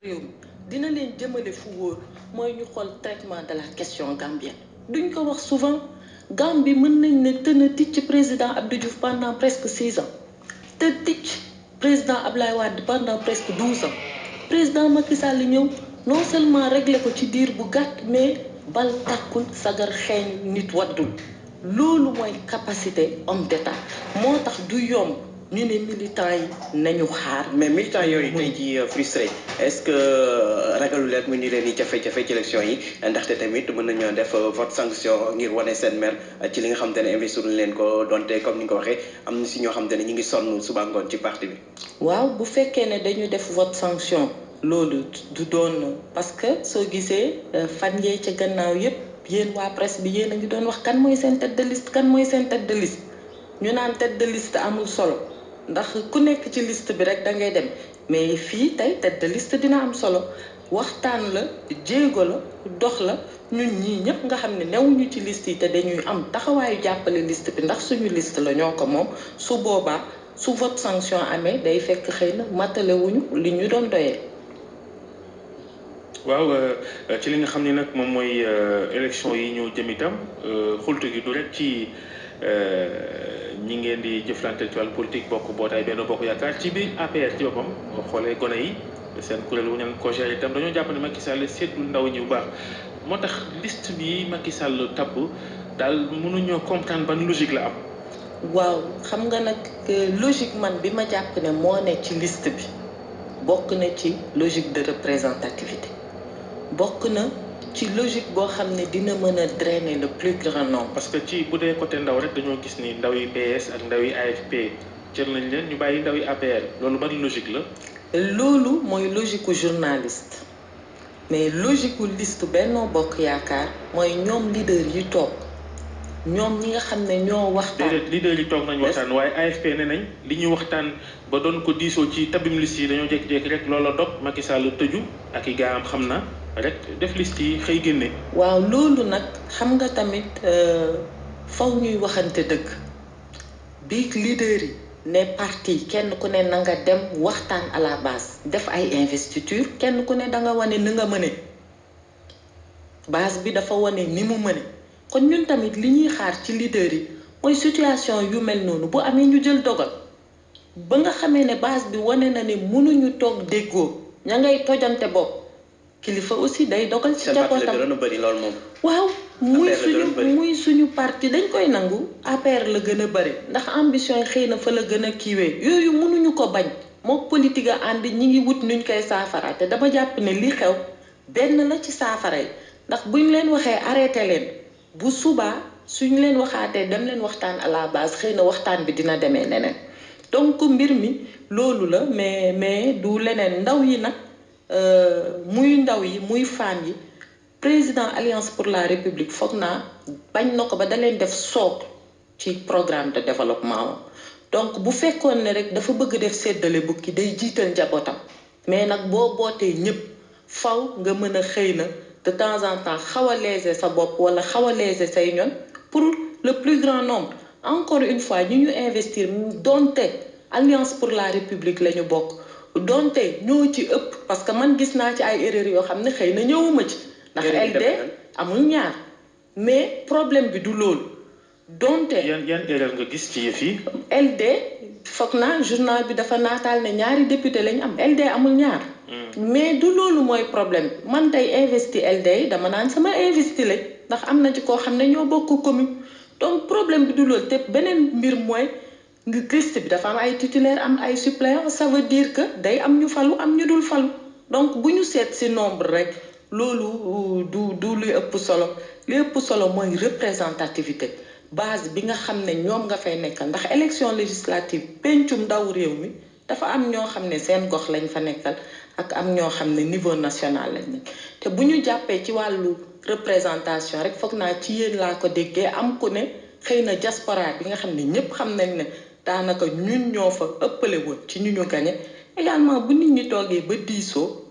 réew mi dina leen jëmale fu wóor mooy ñu xool traitement de la question gambienne duñ ko wax souvent Gambie mën nañ ne tën a ticc président Abdou Diouf pendant presque 6 ans te ticc président Ablaye Wade pendant presque 12 ans président Macky Sall ñëw non seulement réglé ko ci diir bu gàtt mais bal tàkkul sagar xeeñ nit waddul loolu mooy capacité homme d'état moo tax du yomb ñu ne militants yi nañu xaar. mais militants yooyu tey ci frustré est-ce que ragalu leen mu ni leen di jafe-jafe ci élection yi ndaxte tamit mën nañoo def vote sanction ngir wane seen mer ci li nga xamante ne investir leen ko donte comme ni nga ko waxee am na si ñoo xamante ne ñu ngi sonn suba ngoon ci parti bi. waaw bu fekkee ne dañu def vote sanction loolu du doon parce que soo gisee fan yee ca gannaaw yépp yéen waa presse bi yéen a ngi doon wax kan mooy seen tête de liste kan mooy seen tête de liste ñu naan tête de liste amul solo ndax ku nekk ci liste bi rek da ngay dem mais fii tey tête de liste dina am solo waxtaan la jéego la dox la ñun ñii ñëpp nga xam ne newuñu ci liste yi te dañuy am taxawaayu jàppale liste bi ndax suñu liste la ñoo ko moom su boobaa su vote sanction amee day fekk xëy na matale wuñu li ñu doon doyee. waaw ci li nga xam ne nag moom mooy élection yi ñu jëm itam xultu gi du rek ci ñi ngeen di jëflante ci wàllu politique bokk bootaay benn bokk yaakaar ci biir APR ci boppam boo xoolee gone yi seen kuréel wu ñan ko géré itam dañoo jàpp ne Macky Sall seetul ndaw ñi bu baax moo tax liste bi Macky Sall tabb daal mënuñoo comprendre ban logique la am. waaw xam nga nag logique man bi ma jàpp ne moo ne ci liste bi bokk na ci logique de représentativité bokk na ci logique boo xam ne dina mën a drainer le plus grand nombre. parce que ci bu dee côté ndaw rek dañoo gis ni ndaw yi PS ak ndaw yi AFP jël nañ leen ñu bàyyi ndaw yi APR loolu ban logique la. loolu mooy logique u journaliste mais logique u liste Benno Bokk Yaakaar mooy ñoom leader yi toog ñoom ñi nga xam ne ñoo waxtaan. déedéet leader yi toog nañ waxtaan waaye AFP ne nañ li ñu waxtaan ba doon ko diisoo ci tabim liste yi dañoo jékki-jékki rek loola dog Macky Sall tëju ak i gaam xam na rek def liste yi xëy génne. waaw loolu nag xam nga tamit faw ñuy waxante dëgg bi leader yi ne parti kenn ku ne na nga dem waxtaan à la base def ay investiture kenn ku ne da nga wane ni nga mëne base bi dafa wane ni mu mëne kon ñun tamit li ñuy xaar ci leader yi mooy situation yu mel noonu bu amee ñu jël dogal ba nga xamee ne base bi wane na ne mënuñu toog déggoo ña ngay tojante bopp kilifa aussi day dogal ci njabootam waaw muy suñu parti dañ koy nangu APR la gën a bëri ndax ambition yi xëy na fa la gën a kiiwee yooyu mënuñu ko bañ mook politique a ànd ñi ngi wut nuñ koy saafara te dama jàpp ne li xew benn la ci saafara yi ndax buñ leen waxee arrêté leen bu subaa suñ leen waxaatee dem leen waxtaan à la base xëy na waxtaan bi dina demee neneen donc mbir mi loolu la mais du leneen ndaw yi nag muy ndaw yi muy femme yi président Alliance pour la République foog naa bañ na ko ba da leen def soog ci programme de développement donc bu fekkoon ne rek dafa bëgg def séddale bukki day jiital njabootam mais nag boo bootee ñëpp faw nga mën a xëy na de temps en temps xaw a léser sa bopp wala xaw a léser say ñoon pour le plus grand nombre encore une fois ñu investir donte Alliance pour la République la ñu bokk donte ñoo ci ëpp parce que man gis naa ci ay erreurs yoo xam ne xëy na ñëwuma ci ndax LD amul ñaar mais problème bi du loolu donte yan erreur nga gis ci yëf yi LD foog naa journal bi dafa naataal ne ñaari député lañu am LD amul ñaar mais du loolu mooy problème man tey investi LD yi dama naan sama investi lañ ndax am na ci koo xam ne ñoo bokk commune donc problème bi du loolu te beneen mbir mooy liste bi dafa am ay titulaire am ay suppléant ça veut dire que day am ñu falu am ñu dul falu donc bu ñu seet ci nombre rek loolu du li ëpp solo li ëpp solo mooy représentativité base bi nga xam ne ñoom nga fay nekkal ndax élection législative pencum ndaw réew mi dafa am ñoo xam ne seen gox lañ fa nekkal ak am ñoo xam ne niveau national lañ nekk te bu ñu jàppee ci wàllu représentation rek foog naa ci yéen laa ko déggee am ku ne xëy na diaspora bi nga xam ne ñëpp xam nañ ne daanaka ñun ñoo fa ëppale woon ci ñu gañe également bu nit ñi toogee ba diisoo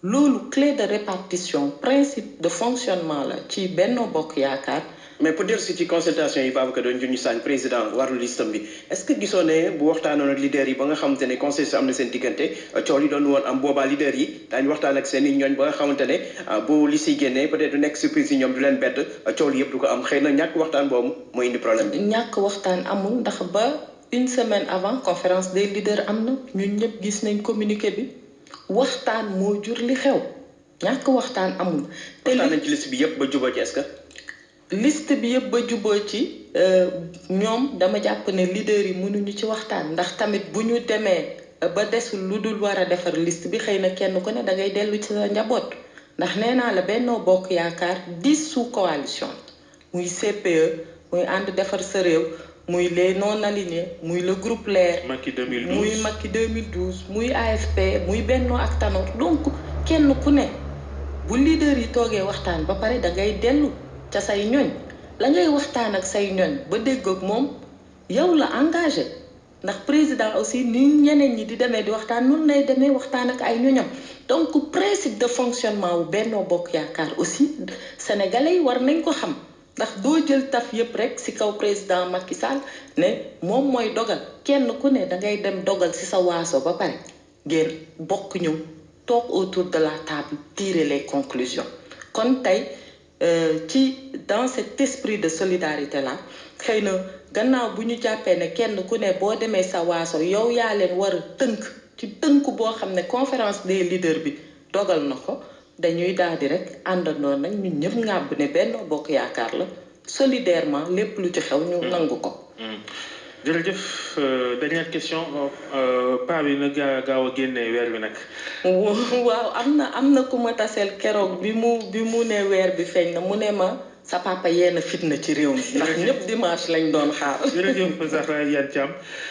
loolu clé de répartition principe de fonctionnement la ci Benno Bokk Yaakaar mais pour dellu si ci consultation yi Babacar doon junj sànq président warul listam bi est-ce que gisoo ne bu waxtaanoon ak leader yi ba nga xamante ne consensus am na seen diggante coow li doon woon am boobaa leader yi daañu waxtaan ak seen i ñooñ ba nga xamante ne bu li si génnee peut-être du nekk surprise yi ñoom du leen bett coow li yëpp du ko am xëy na ñàkk waxtaan boobu mooy indi problème bi. ñàkk waxtaan amul ndax ba une semaine avant conférence des leaders am na ñun ñëpp gis nañ communiqué bi waxtaan moo jur li xew ñàkk waxtaan amul. waxtaan nañ ci liste bi yëpp ba jubóo ci est-ce que. liste bi yëpp ba jubóo ci ñoom dama jàpp ne leader yi mënuñu ci waxtaan ndax tamit bu ñu demee ba desul lu dul war a defar liste bi xëy na kenn ku ne da ngay dellu ci sa njaboot ndax nee naa la Benno Bokk Yaakaar 10 sous coalition muy CPE muy ànd defar sa réew muy les non alignés muy le groupe Leer. Macky 2012 muy Macky 2012 muy AFP muy Benno ak Tanor donc kenn ku ne bu leader yi toogee waxtaan ba pare da ngay dellu ca say ñoñ la ngay waxtaan ak say ñoñ ba dégg ak moom yow la engagé ndax président aussi ni ñeneen ñi di demee di waxtaan nun lay demee waxtaan ak ay ñoñam donc principe de fonctionnement wu Benno Bokk Yaakaar aussi sénégalais yi war nañ ko xam ndax doo jël taf yépp rek ci kaw président Macky Sall ne moom mooy dogal kenn ku ne da ngay dem dogal ci sa waaso ba pare ngeen bokk ñëw toog autour de la table tirer les conclusions kon tey dans cet esprit de solidarité là xëy na gannaaw bu ñu jàppee ne kenn ku ne boo demee sa waaso yow yaa leen war a tënk ci tënk boo xam ne conférence des leaders bi dogal na ko dañuy daal di rek àndandoo nag ñun ñëpp ngàbb ne Benno Bokk Yaakaar la solidairement lépp lu ci xew ñu nangu ko. jërëjëf dernière question paa bi na gaaw a génnee weer bi nag. waaw am na ku ma taseel keroog bi mu ne weer bi feeñ na mu ne ma sa papa yee na fitna ci réew mi. ndax ñëpp dimanche lañ doon xaar. jërëjëf Zahra Iyane Thiam